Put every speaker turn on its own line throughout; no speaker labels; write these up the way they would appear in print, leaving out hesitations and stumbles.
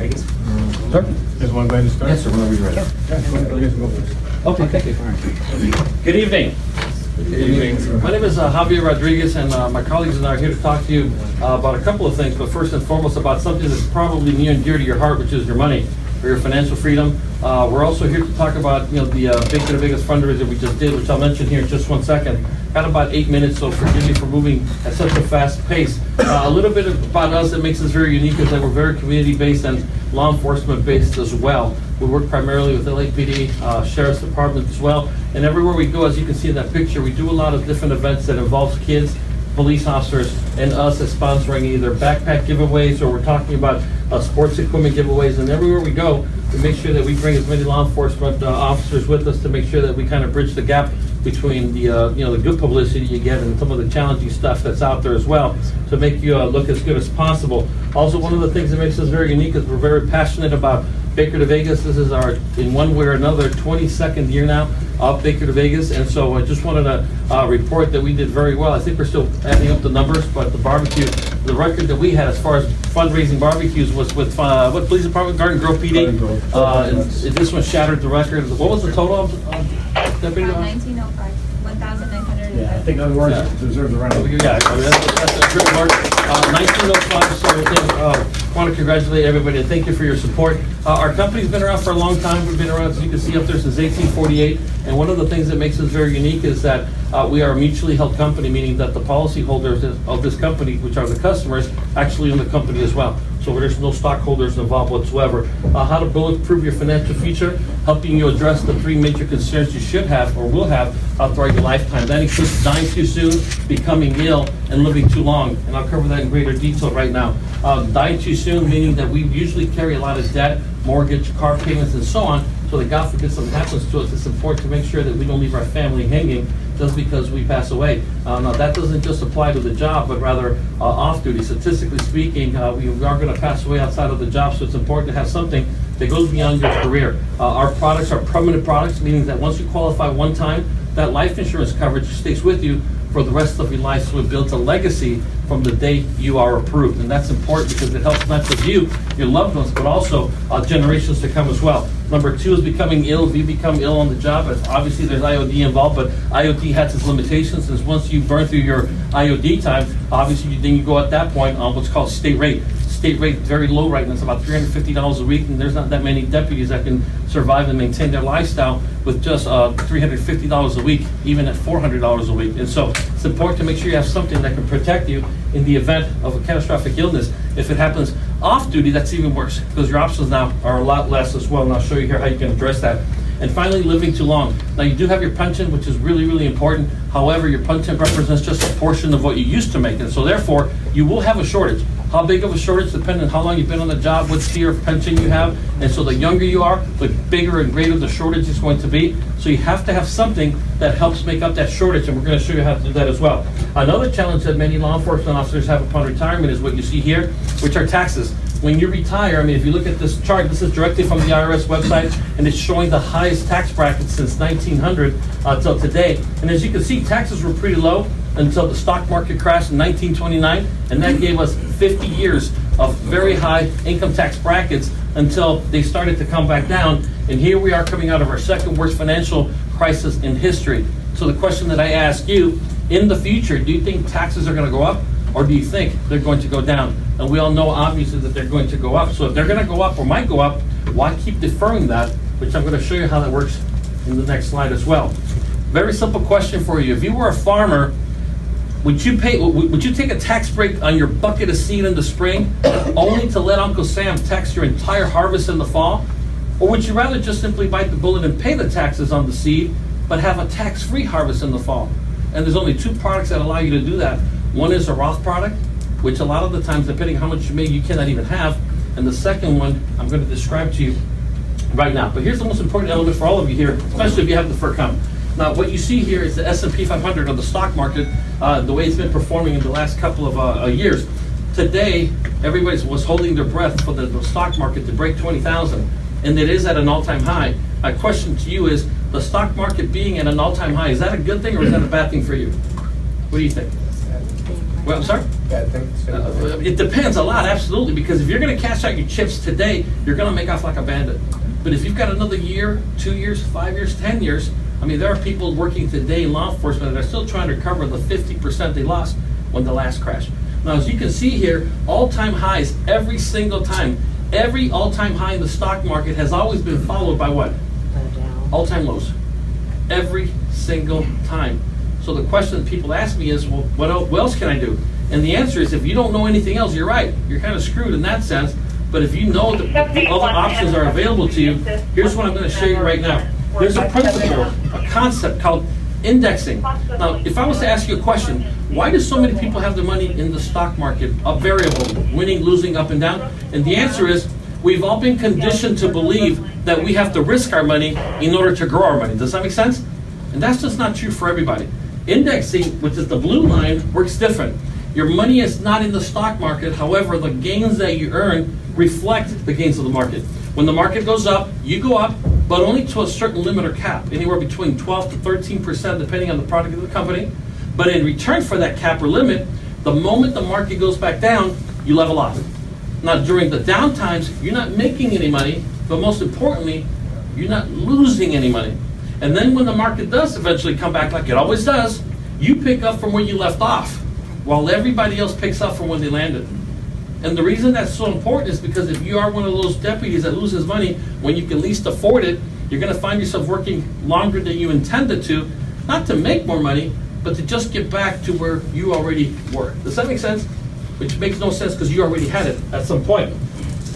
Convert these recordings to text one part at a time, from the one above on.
Vegas.
Sir? Just want to go ahead and start?
Yes, sir, whenever you're ready.
Go first.
Okay, thank you.
Good evening.
Good evening.
My name is Javier Rodriguez, and my colleagues and I are here to talk to you about a couple of things, but first and foremost about something that's probably near and dear to your heart, which is your money or your financial freedom. We're also here to talk about the Baker to Vegas fundraiser we just did, which I'll mention here in just 1 second. Got about 8 minutes, so forgive me for moving at such a fast pace. A little bit about us that makes us very unique is that we're very community-based and law enforcement-based as well. We work primarily with LAPD, Sheriff's Department as well. And everywhere we go, as you can see in that picture, we do a lot of different events that involves kids, police officers, and us as sponsoring either backpack giveaways or we're talking about sports equipment giveaways. And everywhere we go, we make sure that we bring as many law enforcement officers with us to make sure that we kind of bridge the gap between the the good publicity you get and some of the challenging stuff that's out there as well to make you look as good as possible. Also, one of the things that makes us very unique is we're very passionate about Baker to Vegas. This is our, in one way or another, 22nd year now of Baker to Vegas, and so I just wanted to report that we did very well. I think we're still adding up the numbers, but the barbecue, the record that we had as far as fundraising barbecues was with what police department? Garden Grove PD. And this one shattered the record. What was the total of Deputy?
1905, 1,900.
Yeah, I think other words deserve the round.
Yeah, I mean, that's a great work. 1905, so again, I want to congratulate everybody and thank you for your support. Our company's been around for a long time. We've been around, as you can see up there, since 1848. And one of the things that makes us very unique is that we are a mutually held company, meaning that the policyholders of this company, which are the customers, actually own the company as well. So there's no stockholders involved whatsoever. How to bulletproof your financial future, helping you address the 3 major concerns you should have or will have throughout your lifetime. That includes dying too soon, becoming ill, and living too long. And I'll cover that in greater detail right now. Dying too soon, meaning that we usually carry a lot of debt, mortgage, car payments, and so on. So that God forbid something happens to us, it's important to make sure that we don't leave our family hanging just because we pass away. Now that doesn't just apply to the job, but rather off duty. Statistically speaking, we are going to pass away outside of the job, so it's important to have something that goes beyond your career. Our products are permanent products, meaning that once you qualify one time, that life insurance coverage stays with you for the rest of your life, so it builds a legacy from the day you are approved. And that's important because it helps not just you, your loved ones, but also generations to come as well. Number 2 is becoming ill. If you become ill on the job, obviously there's IOD involved, but IOD has its limitations, since once you burn through your IOD time, obviously then you go at that point on what's called state rate. State rate very low right now. It's about $350 a week, and there's not that many deputies that can survive and maintain their lifestyle with just $350 a week, even at $400 a week. And so it's important to make sure you have something that can protect you in the event of a catastrophic illness. If it happens off duty, that's even worse, because your options now are a lot less as well, and I'll show you here how you can address that. And finally, living too long. Now, you do have your pension, which is really, really important. However, your pension represents just a portion of what you used to make, and so therefore, you will have a shortage. How big of a shortage, depending on how long you've been on the job, what tier of pension you have, and so the younger you are, the bigger and greater the shortage is going to be. So you have to have something that helps make up that shortage, and we're going to show you how to do that as well. Another challenge that many law enforcement officers have upon retirement is what you see here, which are taxes. When you retire, I mean, if you look at this chart, this is directly from the IRS website, and it's showing the highest tax bracket since 1900 till today. And as you can see, taxes were pretty low until the stock market crashed in 1929, and that gave us 50 years of very high income tax brackets until they started to come back down. And here we are coming out of our second worst financial crisis in history. So the question that I ask you, in the future, do you think taxes are going to go up, or do you think they're going to go down? And we all know obviously that they're going to go up. So if they're going to go up or might go up, why keep deferring that? Which I'm going to show you how that works in the next slide as well. Very simple question for you. If you were a farmer, would you take a tax break on your bucket of seed in the spring only to let Uncle Sam tax your entire harvest in the fall? Or would you rather just simply bite the bullet and pay the taxes on the seed, but have a tax-free harvest in the fall? And there's only 2 products that allow you to do that. One is a Roth product, which a lot of the times, depending how much you make, you cannot even have. And the second one, I'm going to describe to you right now. But here's the most important element for all of you here, especially if you have the fur cow. Now, what you see here is the S&P 500 on the stock market, the way it's been performing in the last couple of years. Today, everybody was holding their breath for the stock market to break 20,000, and it is at an all-time high. My question to you is, the stock market being at an all-time high, is that a good thing or is that a bad thing for you? What do you think? Well, I'm sorry?
Bad thing.
It depends a lot, absolutely, because if you're going to cash out your chips today, you're going to make off like a bandit. But if you've got another year, 2 years, 5 years, 10 years, I mean, there are people working today in law enforcement that are still trying to recover the 50% they lost when the last crash. Now, as you can see here, all-time highs every single time. Every all-time high in the stock market has always been followed by what? All-time lows. Every single time. So the question that people ask me is, well, what else can I do? And the answer is, if you don't know anything else, you're right. You're kind of screwed in that sense. But if you know that the other options are available to you, here's what I'm going to show you right now. There's a principle, a concept called indexing. Now, if I was to ask you a question, why do so many people have their money in the stock market, a variable, winning, losing, up and down? And the answer is, we've all been conditioned to believe that we have to risk our money in order to grow our money. Does that make sense? And that's just not true for everybody. Indexing, which is the blue line, works different. Your money is not in the stock market. However, the gains that you earn reflect the gains of the market. When the market goes up, you go up, but only to a certain limit or cap, anywhere between 12 to 13%, depending on the product of the company. But in return for that cap or limit, the moment the market goes back down, you level off. Now, during the down times, you're not making any money, but most importantly, you're not losing any money. And then when the market does eventually come back, like it always does, you pick up from where you left off, while everybody else picks up from where they landed. And the reason that's so important is because if you are one of those deputies that loses money when you can least afford it, you're going to find yourself working longer than you intended to, not to make more money, but to just get back to where you already were. Does that make sense? Which makes no sense because you already had it at some point.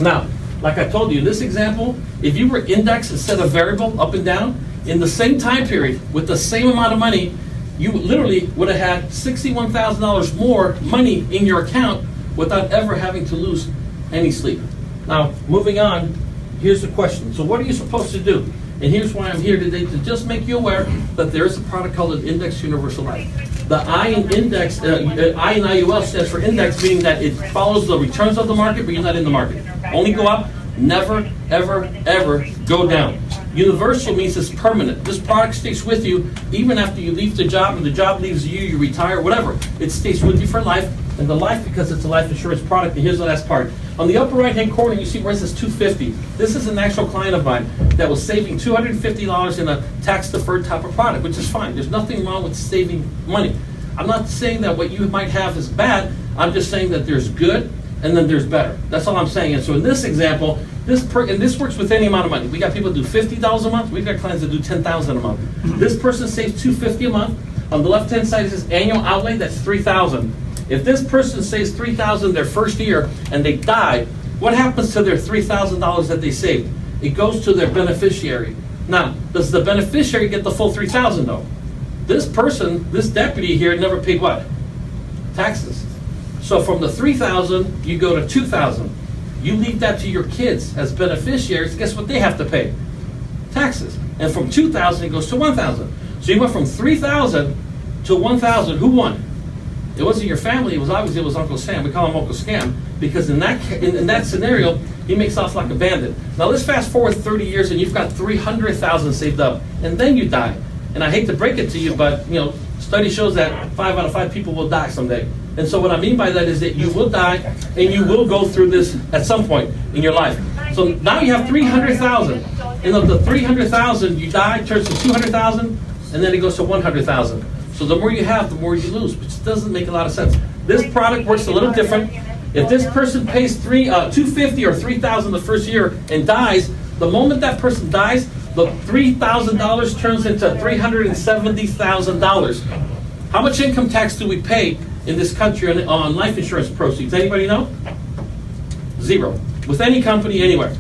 Now, like I told you, in this example, if you were indexed instead of variable, up and down, in the same time period, with the same amount of money, you literally would have had $61,000 more money in your account without ever having to lose any sleep. Now, moving on, here's the question. So what are you supposed to do? And here's why I'm here today, to just make you aware that there is a product called an Index Universal Life. The I in index, I in IUL stands for index, meaning that it follows the returns of the market, but you're not in the market. Only go up, never, ever, ever go down. Universal means it's permanent. This product stays with you even after you leave the job, and the job leaves you, you retire, whatever. It stays with you for life, and the life because it's a life insurance product. And here's the last part. On the upper right-hand corner, you see where it says $250. This is an actual client of mine that was saving $250 in a tax-deferred type of product, which is fine. There's nothing wrong with saving money. I'm not saying that what you might have is bad. I'm just saying that there's good and then there's better. That's all I'm saying. And so in this example, and this works with any amount of money. We got people that do $50 a month. We've got clients that do $10,000 a month. This person saves $250 a month. On the left-hand side, it says annual outlay. That's $3,000. If this person saves $3,000 their first year and they die, what happens to their $3,000 that they saved? It goes to their beneficiary. Now, does the beneficiary get the full $3,000 though? This person, this deputy here, never paid what? Taxes. So from the $3,000, you go to $2,000. You leave that to your kids as beneficiaries. Guess what they have to pay? Taxes. And from $2,000, it goes to $1,000. So you went from $3,000 to $1,000. Who won? It wasn't your family. It was obviously Uncle Sam. We call him Uncle Scam because in that scenario, he makes off like a bandit. Now let's fast forward 30 years and you've got $300,000 saved up, and then you die. And I hate to break it to you, but study shows that 5 out of 5 people will die someday. And so what I mean by that is that you will die and you will go through this at some point in your life. So now you have $300,000. And of the $300,000, you die, turns to $200,000, and then it goes to $100,000. So the more you have, the more you lose, which doesn't make a lot of sense. This product works a little different. If this person pays $250 or $3,000 the first year and dies, the moment that person dies, the $3,000 turns into $370,000. How much income tax do we pay in this country on life insurance proceeds? Anybody know? 0. With any company, anywhere.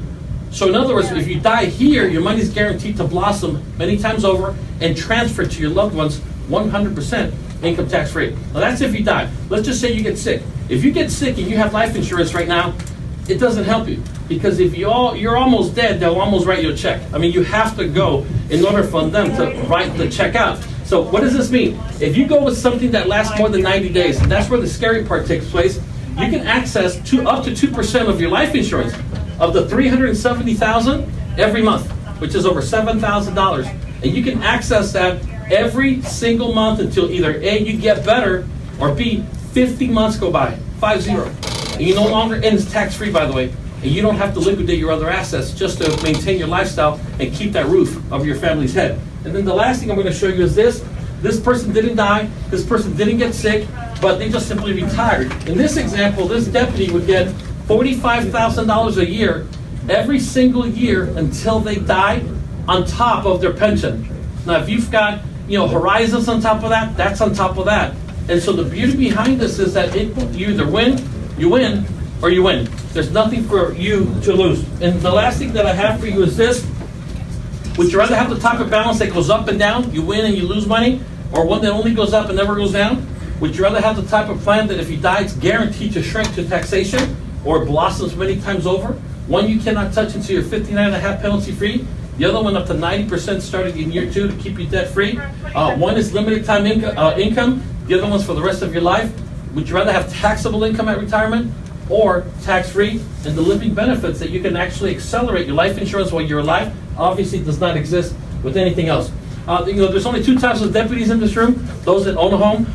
So in other words, if you die here, your money's guaranteed to blossom many times over and transfer to your loved ones 100% income tax free. Now that's if you die. Let's just say you get sick. If you get sick and you have life insurance right now, it doesn't help you. Because if you're almost dead, they'll almost write you a check. I mean, you have to go in order for them to write the check out. So what does this mean? If you go with something that lasts more than 90 days, and that's where the scary part takes place, you can access up to 2% of your life insurance of the $370,000 every month, which is over $7,000. And you can access that every single month until either A, you get better, or B, 50 months go by, 50. And you no longer, and it's tax-free, by the way, and you don't have to liquidate your other assets just to maintain your lifestyle and keep that roof over your family's head. And then the last thing I'm going to show you is this. This person didn't die, this person didn't get sick, but they just simply retired. In this example, this deputy would get $45,000 a year every single year until they die on top of their pension. Now, if you've got, horizons on top of that, that's on top of that. And so the beauty behind this is that you either win, or you win. There's nothing for you to lose. And the last thing that I have for you is this. Would you rather have the type of balance that goes up and down, you win and you lose money, or one that only goes up and never goes down? Would you rather have the type of plan that if you die, it's guaranteed to shrink to taxation, or blossoms many times over? One you cannot touch until you're 59.5 penalty free. The other one up to 90% starting in year 2 to keep you debt free. One is limited time income. The other one's for the rest of your life. Would you rather have taxable income at retirement or tax-free? And the living benefits that you can actually accelerate your life insurance while you're alive obviously does not exist with anything else. There's only 2 types of deputies in this room: those that own a home,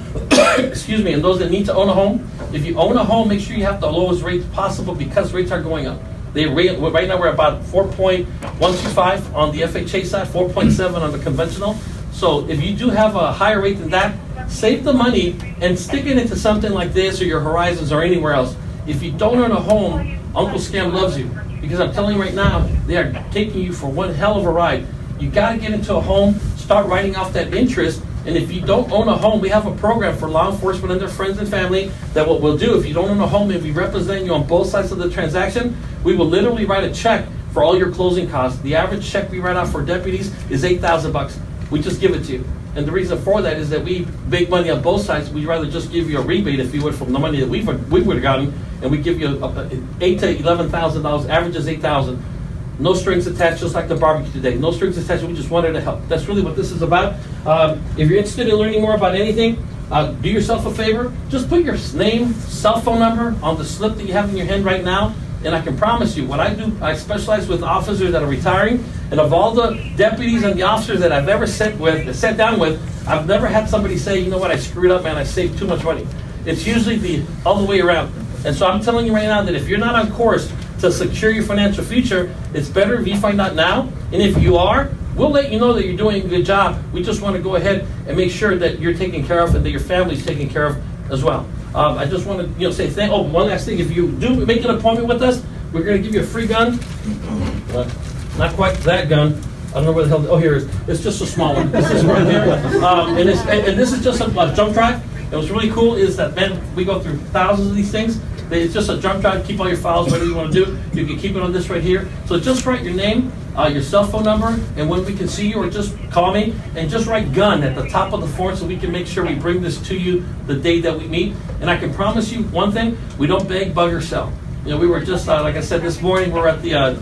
excuse me, and those that need to own a home. If you own a home, make sure you have the lowest rates possible because rates are going up. Right now we're about 4.125 on the FHA side, 4.7 on the conventional. So if you do have a higher rate than that, save the money and stick it into something like this or your Horizons or anywhere else. If you don't own a home, Uncle Scam loves you, because I'm telling you right now, they are taking you for one hell of a ride. You got to get into a home, start writing off that interest. And if you don't own a home, we have a program for law enforcement and their friends and family that what we'll do, if you don't own a home, if we represent you on both sides of the transaction, we will literally write a check for all your closing costs. The average check we write out for deputies is $8,000. We just give it to you. And the reason for that is that we make money on both sides. We'd rather just give you a rebate, if you would, from the money that we would have gotten, and we give you $8,000 to $11,000. Average is $8,000. No strings attached, just like the barbecue today. No strings attached, we just wanted to help. That's really what this is about. If you're interested in learning more about anything, do yourself a favor. Just put your name, cell phone number on the slip that you have in your hand right now, and I can promise you, what I do, I specialize with officers that are retiring, and of all the deputies and the officers that I've ever sat down with, I've never had somebody say, you know what, I screwed up, man, I saved too much money. It's usually the all the way around. And so I'm telling you right now that if you're not on course to secure your financial future, it's better if you find out now. And if you are, we'll let you know that you're doing a good job. We just want to go ahead and make sure that you're taken care of and that your family's taken care of as well. I just want to say one last thing. If you do make an appointment with us, we're going to give you a free gun. Not quite that gun. I don't know where the hell. Oh, here it is. It's just a small one. This is right here. And this is just a jump drive. And what's really cool is that, man, we go through thousands of these things. It's just a jump drive. Keep all your files, whatever you want to do. You can keep it on this right here. So just write your name, your cell phone number, and when we can see you, or just call me, and just write gun at the top of the form so we can make sure we bring this to you the day that we meet. And I can promise you one thing: we don't beg, bug, or sell. We were just, like I said this morning, we're at the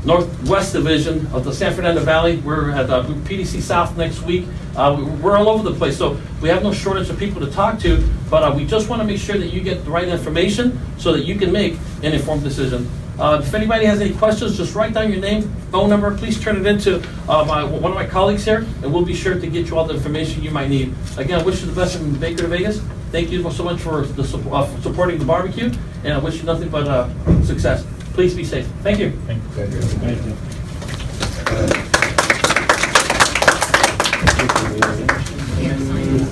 Northwest Division of the San Fernando Valley. We're at PDC South next week. We're all over the place, so we have no shortage of people to talk to, but we just want to make sure that you get the right information so that you can make an informed decision. If anybody has any questions, just write down your name, phone number. Please turn it into one of my colleagues here, and we'll be sure to get you all the information you might need. Again, I wish you the best in Baker to Vegas. Thank you so much for supporting the barbecue, and I wish you nothing but success. Please be safe. Thank you.
Thank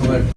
you.